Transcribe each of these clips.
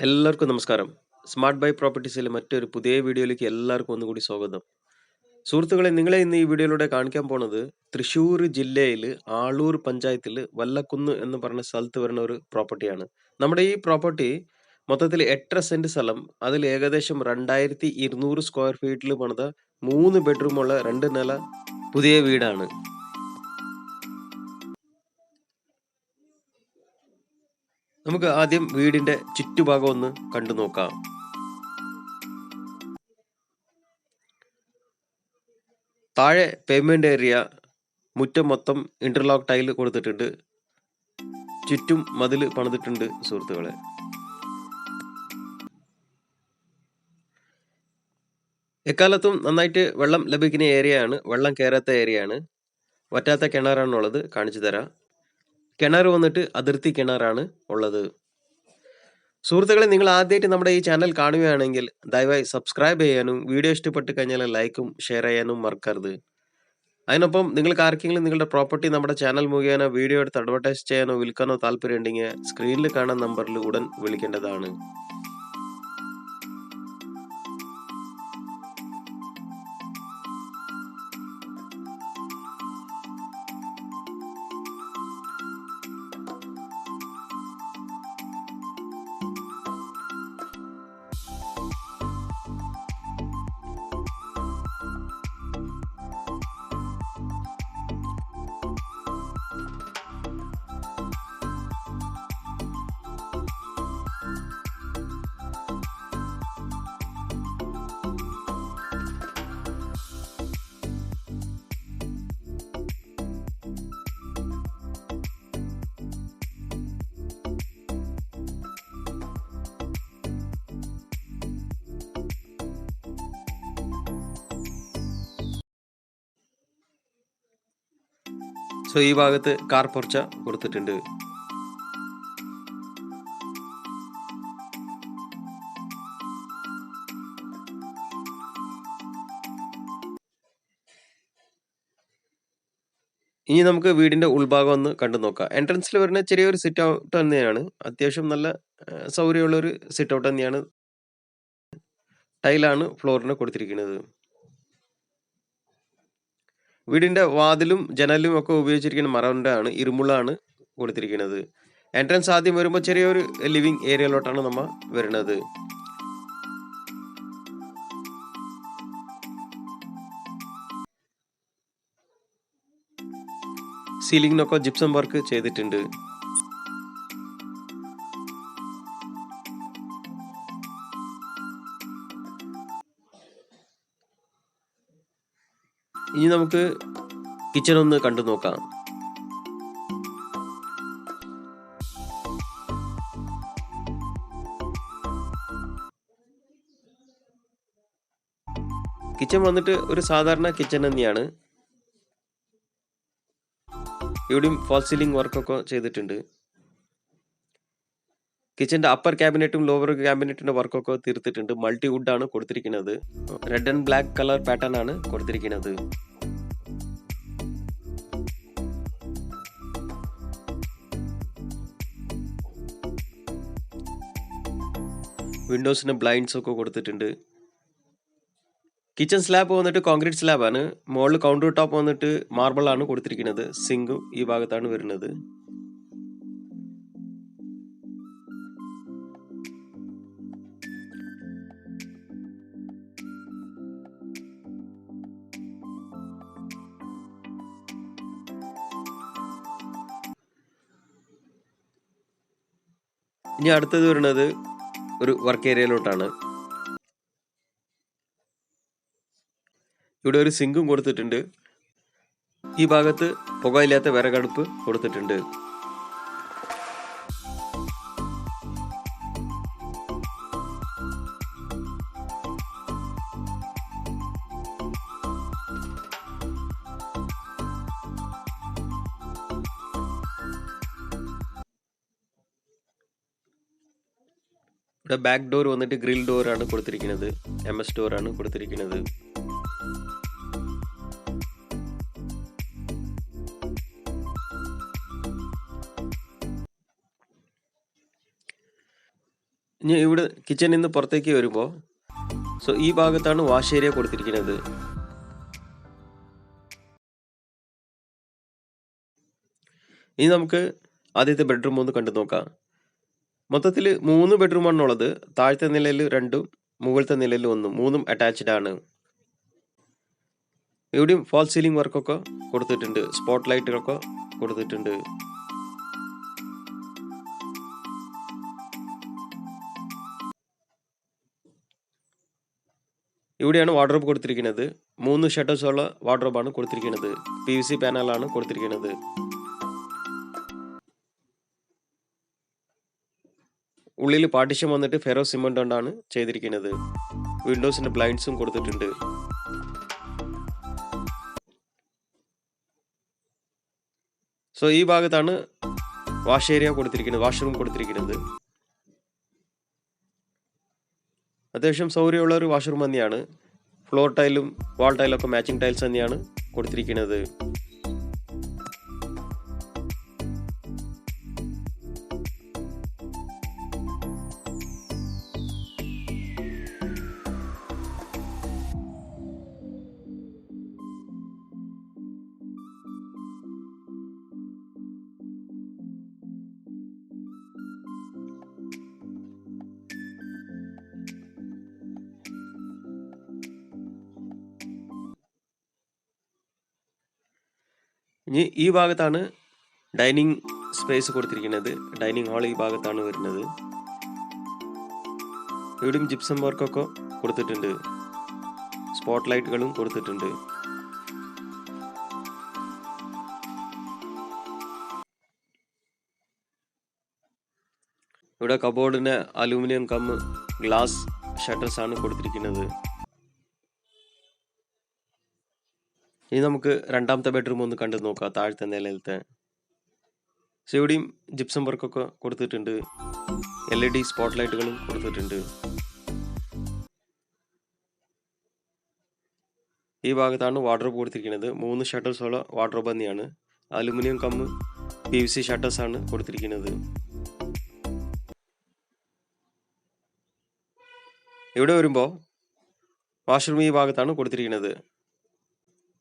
എല്ലാവർക്കും നമസ്കാരം. Smart by പ്രോപ്പർട്ടീസിലെ മറ്റൊരു പുതിയ വീഡിയോയിലേക്ക് എല്ലാവർക്കും ഒന്നുകൂടി സ്വാഗതം. സുഹൃത്തുക്കളെ, നിങ്ങളെ ഇന്ന് ഈ വീഡിയോയിലൂടെ കാണിക്കാൻ പോണത് തൃശ്ശൂർ ജില്ലയിൽ ആളൂർ പഞ്ചായത്തിൽ വല്ലക്കുന്ന് എന്ന് പറഞ്ഞ സ്ഥലത്ത് വരുന്ന ഒരു പ്രോപ്പർട്ടിയാണ്. നമ്മുടെ ഈ പ്രോപ്പർട്ടി മൊത്തത്തിൽ 8.5 സെന്റ് സ്ഥലം, അതിൽ ഏകദേശം 2200 സ്ക്വയർ ഫീറ്റിൽ പണിത 3 ബെഡ്റൂമുള്ള 2 നില പുതിയ വീടാണ്. നമുക്ക് ആദ്യം വീടിന്റെ ചുറ്റുഭാഗം ഒന്ന് കണ്ടു നോക്കാം. താഴെ പേയ്മെന്റ് ഏരിയ, മുറ്റം മൊത്തം ഇന്റർലോക്ക് ടൈൽ കൊടുത്തിട്ടുണ്ട്. ചുറ്റും മതിൽ പണിതിട്ടുണ്ട് സുഹൃത്തുക്കളെ. എക്കാലത്തും നന്നായിട്ട് വെള്ളം ലഭിക്കുന്ന ഏരിയയാണ്. വെള്ളം കയറാത്ത ഏരിയയാണ്. വറ്റാത്ത കിണറാണുള്ളത്. കാണിച്ചു തരാം. കിണർ വന്നിട്ട് അതിർത്തി കിണറാണ് ഉള്ളത്. സുഹൃത്തുക്കളെ, നിങ്ങൾ ആദ്യമായിട്ട് നമ്മുടെ ഈ ചാനൽ കാണുകയാണെങ്കിൽ ദയവായി സബ്സ്ക്രൈബ് ചെയ്യാനും വീഡിയോ ഇഷ്ടപ്പെട്ട് കഴിഞ്ഞാൽ ലൈക്കും ഷെയർ ചെയ്യാനും മറക്കരുത്. അതിനൊപ്പം നിങ്ങൾക്ക് ആർക്കെങ്കിലും നിങ്ങളുടെ പ്രോപ്പർട്ടി നമ്മുടെ ചാനൽ മുഖേന വീഡിയോ എടുത്ത് അഡ്വർടൈസ് ചെയ്യാനോ വിൽക്കാനോ താല്പര്യമുണ്ടെങ്കിൽ സ്ക്രീനിൽ കാണുന്ന നമ്പറിൽ ഉടൻ വിളിക്കേണ്ടതാണ്. ഈ ഭാഗത്ത് കാർ പോർച്ച കൊടുത്തിട്ടുണ്ട്. ഇനി നമുക്ക് വീടിന്റെ ഉൾഭാഗം ഒന്ന് കണ്ടു നോക്കാം. എൻട്രൻസിൽ വരുന്ന ചെറിയൊരു സിറ്റ് ഔട്ട് തന്നെയാണ്. അത്യാവശ്യം നല്ല സൗകര്യമുള്ള ഒരു സിറ്റ് ഔട്ട് തന്നെയാണ്. ടൈലാണ് ഫ്ലോറിന് കൊടുത്തിരിക്കുന്നത്. വീടിന്റെ വാതിലും ജനലും ഒക്കെ ഉപയോഗിച്ചിരിക്കുന്ന മരമാണ്, ഇരുമ്പുള്ളാണ് കൊടുത്തിരിക്കുന്നത്. എൻട്രൻസ് ആദ്യം വരുമ്പോൾ ചെറിയൊരു ലിവിംഗ് ഏരിയയിലോട്ടാണ് നമ്മൾ വരുന്നത്. സീലിംഗിനൊക്കെ ജിപ്സം വർക്ക് ചെയ്തിട്ടുണ്ട്. ഇനി നമുക്ക് കിച്ചൺ ഒന്ന് കണ്ടു നോക്കാം. കിച്ചൺ വന്നിട്ട് ഒരു സാധാരണ കിച്ചൺ തന്നെയാണ്. ഇവിടെയും ഫോൾ സീലിംഗ് വർക്കൊക്കെ ചെയ്തിട്ടുണ്ട്. കിച്ചന്റെ അപ്പർ ക്യാബിനറ്റും ലോവർ ക്യാബിനറ്റിന്റെ വർക്കൊക്കെ തീർത്തിട്ടുണ്ട്. മൾട്ടി വുഡ് ആണ് കൊടുത്തിരിക്കുന്നത്. Red and black colour pattern ആണ് കൊടുത്തിരിക്കുന്നത്. വിൻഡോസിന് ബ്ലൈൻഡ്സ് ഒക്കെ കൊടുത്തിട്ടുണ്ട്. കിച്ചൺ സ്ലാബ് വന്നിട്ട് കോൺക്രീറ്റ് സ്ലാബാണ്. മുകളിൽ കൗണ്ടർ ടോപ്പ് വന്നിട്ട് മാർബിൾ ആണ് കൊടുത്തിരിക്കുന്നത്. സിങ്കും ഈ ഭാഗത്താണ് വരുന്നത്. ഇനി അടുത്തത് വരുന്നത് ഒരു വർക്ക് ഏരിയയിലോട്ടാണ്. ഇവിടെ ഒരു സിങ്കും കൊടുത്തിട്ടുണ്ട്. ഈ ഭാഗത്ത് പുകയില്ലാത്ത വിറകടുപ്പ് കൊടുത്തിട്ടുണ്ട്. ഇവിടെ ബാക്ക് ഡോർ വന്നിട്ട് ഗ്രിൽ ഡോർ ആണ് കൊടുത്തിരിക്കുന്നത്. MS ഡോർ ആണ് കൊടുത്തിരിക്കുന്നത്. ഇനി ഇവിടെ കിച്ചണിൽ നിന്ന് പുറത്തേക്ക് വരുമ്പോൾ ഈ ഭാഗത്താണ് വാഷ് ഏരിയ കൊടുത്തിരിക്കുന്നത്. ഇനി നമുക്ക് ആദ്യത്തെ ബെഡ്റൂം ഒന്ന് കണ്ടു നോക്കാം. മൊത്തത്തിൽ 3 ബെഡ്റൂമാണുള്ളത്. താഴത്തെ നിലയിൽ 2ഉം മുകളിലത്തെ നിലയിൽ 1ഉം 3ഉം അറ്റാച്ച്ഡ് ആണ്. ഇവിടെയും ഫാൾ സീലിംഗ് വർക്കൊക്കെ കൊടുത്തിട്ടുണ്ട്. സ്പോട്ട് ലൈറ്റുകളൊക്കെ കൊടുത്തിട്ടുണ്ട്. ഇവിടെയാണ് വാർഡ്രോബ് കൊടുത്തിരിക്കുന്നത്. 3 ഷട്ടേഴ്സുള്ള വാർഡ്രോബാണ് കൊടുത്തിരിക്കുന്നത്. PVC പാനലാണ് കൊടുത്തിരിക്കുന്നത്. ഉള്ളിൽ പാർട്ടീഷൻ വന്നിട്ട് ഫെറോ സിമന്റ് കൊണ്ടാണ് ചെയ്തിരിക്കുന്നത്. വിൻഡോസിന്റെ ബ്ലൈൻഡ്സും കൊടുത്തിട്ടുണ്ട്. ഈ ഭാഗത്താണ് വാഷ് ഏരിയ കൊടുത്തിരിക്കുന്നത്, വാഷ്റൂം കൊടുത്തിരിക്കുന്നത്. അത്യാവശ്യം സൗകര്യമുള്ള ഒരു വാഷ്റൂം തന്നെയാണ്. ഫ്ലോർ ടൈലും വാൾ ടൈലൊക്കെ മാച്ചിങ് ടൈൽസ് തന്നെയാണ് കൊടുത്തിരിക്കുന്നത്. ഇനി ഈ ഭാഗത്താണ് ഡൈനിങ് സ്പേസ് കൊടുത്തിരിക്കുന്നത്. ഡൈനിങ് ഹാൾ ഈ ഭാഗത്താണ് വരുന്നത്. ഇവിടെയും ജിപ്സം വർക്കൊക്കെ കൊടുത്തിട്ടുണ്ട്. സ്പോട്ട് ലൈറ്റുകളും കൊടുത്തിട്ടുണ്ട്. ഇവിടെ കബോർഡിന് അലൂമിനിയം ഗ്ലാസ് ഷട്ടേഴ്സ് ആണ് കൊടുത്തിരിക്കുന്നത്. ഇനി നമുക്ക് രണ്ടാമത്തെ ബെഡ്റൂം ഒന്ന് കണ്ടു നോക്കാം. താഴത്തെ നിലയിലത്തെ ഇവിടെയും ജിപ്സം വർക്കൊക്കെ കൊടുത്തിട്ടുണ്ട്. LED സ്പോട്ട് ലൈറ്റുകളും കൊടുത്തിട്ടുണ്ട്. ഈ ഭാഗത്താണ് വാർഡ്രോബ് കൊടുത്തിരിക്കുന്നത്. 3 ഷട്ടേഴ്സുള്ള വാർഡ്രോബ് തന്നെയാണ്. അലുമിനിയം PVC ഷട്ടേഴ്സ് ആണ് കൊടുത്തിരിക്കുന്നത്. ഇവിടെ വരുമ്പോൾ വാഷ്റൂം ഈ ഭാഗത്താണ് കൊടുത്തിരിക്കുന്നത്.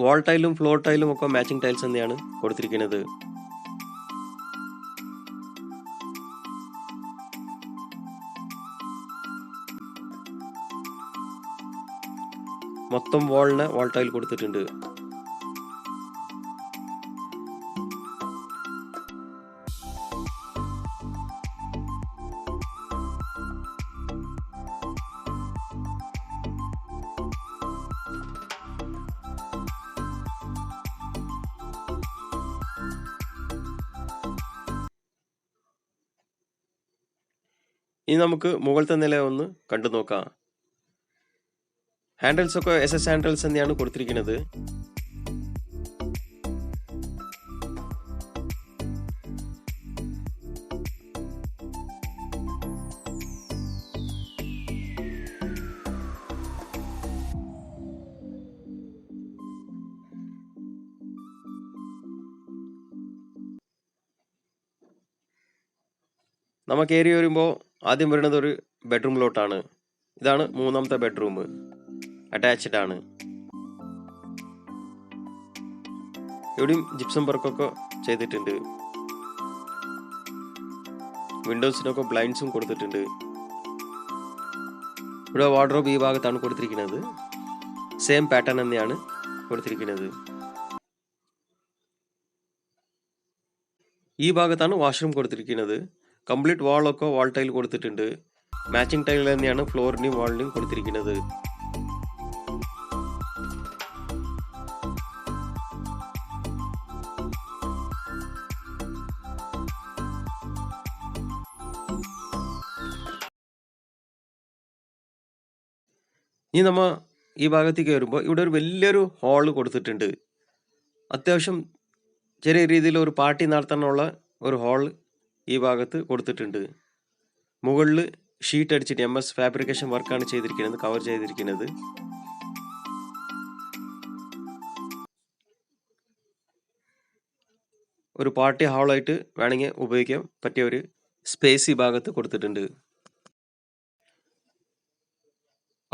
വാൾ ടൈലും ഫ്ലോർ ടൈലും ഒക്കെ മാച്ചിങ് ടൈൽസ് തന്നെയാണ് കൊടുത്തിരിക്കുന്നത്. മൊത്തം വാളിന് വാൾ ടൈൽ കൊടുത്തിട്ടുണ്ട്. ഇനി നമുക്ക് മുകളിലത്തെ നില ഒന്ന് കണ്ടു നോക്കാം. ഹാൻഡിൽസ് ഒക്കെ SS ഹാൻഡിൽസ് തന്നെയാണ് കൊടുത്തിരിക്കുന്നത്. നമുക്ക് കയറി വരുമ്പോൾ ആദ്യം വരുന്നത് ഒരു ബെഡ്റൂമിലോട്ടാണ്. ഇതാണ് മൂന്നാമത്തെ ബെഡ്റൂം. അറ്റാച്ച്ഡ് ആണ്. ഇവിടെയും ജിപ്സം വർക്കൊക്കെ ചെയ്തിട്ടുണ്ട്. വിൻഡോസിനൊക്കെ ബ്ലൈൻഡ്സും കൊടുത്തിട്ടുണ്ട്. ഇവിടെ വാർഡ്രോബ് ഈ ഭാഗത്താണ് കൊടുത്തിരിക്കുന്നത്. സെയിം പാറ്റേൺ തന്നെയാണ് കൊടുത്തിരിക്കുന്നത്. ഈ ഭാഗത്താണ് വാഷ്റൂം കൊടുത്തിരിക്കുന്നത്. കംപ്ലീറ്റ് വാളൊക്കെ വാൾ ടൈൽ കൊടുത്തിട്ടുണ്ട്. മാച്ചിങ് ടൈൽ തന്നെയാണ് ഫ്ലോറിന്റെയും വാളിന്റെയും കൊടുത്തിരിക്കുന്നത്. ഇനി നമ്മ ഈ ഭാഗത്തേക്ക് വരുമ്പോൾ ഇവിടെ ഒരു വലിയൊരു ഹാള് കൊടുത്തിട്ടുണ്ട്. അത്യാവശ്യം ചെറിയ രീതിയിൽ ഒരു പാർട്ടി നടത്താനുള്ള ഒരു ഹാൾ ഈ ഭാഗത്ത് കൊടുത്തിട്ടുണ്ട്. മുകളിൽ ഷീറ്റ് അടിച്ചിട്ട് MS ഫാബ്രിക്കേഷൻ വർക്കാണ് ചെയ്തിരിക്കുന്നത്, കവർ ചെയ്തിരിക്കുന്നത്. ഒരു പാർട്ടി ഹാളായിട്ട് വേണമെങ്കിൽ ഉപയോഗിക്കാൻ പറ്റിയ ഒരു സ്പേസ് ഈ ഭാഗത്ത് കൊടുത്തിട്ടുണ്ട്.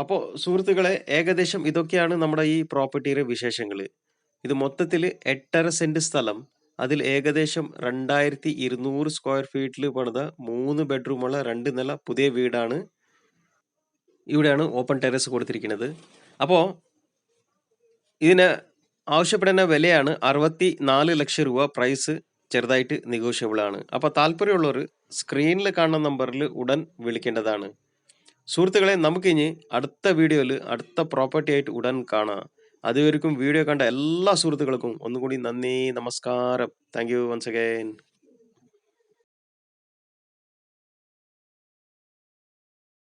അപ്പോൾ സുഹൃത്തുക്കളെ, ഏകദേശം ഇതൊക്കെയാണ് നമ്മുടെ ഈ പ്രോപ്പർട്ടിയുടെ വിശേഷങ്ങൾ. ഇത് മൊത്തത്തിൽ 8.5 സെന്റ് സ്ഥലം, അതിൽ ഏകദേശം 2200 സ്ക്വയർ ഫീറ്റിൽ പണിത 3 ബെഡ്റൂമുള്ള 2 നില പുതിയ വീടാണ് ഇവിടെയാണ് ഓപ്പൺ ടെറസ് കൊടുത്തിരിക്കുന്നത്. അപ്പോൾ ഇതിന് ആവശ്യപ്പെടുന്ന വിലയാണ് 64 ലക്ഷം രൂപ. പ്രൈസ് ചെറുതായിട്ട് നെഗോഷ്യബിൾ ആണ്. അപ്പോൾ താല്പര്യമുള്ളവർ സ്ക്രീനിൽ കാണുന്ന നമ്പറിൽ ഉടൻ വിളിക്കേണ്ടതാണ്. സുഹൃത്തുക്കളെ, നമുക്കിനി അടുത്ത വീഡിയോയിൽ അടുത്ത പ്രോപ്പർട്ടി ആയിട്ട് ഉടൻ കാണാം. അതുവരെക്കും വീഡിയോ കണ്ട എല്ലാ സുഹൃത്തുക്കൾക്കും ഒന്നുകൂടി നന്ദി, നമസ്കാരം. Thank you once again.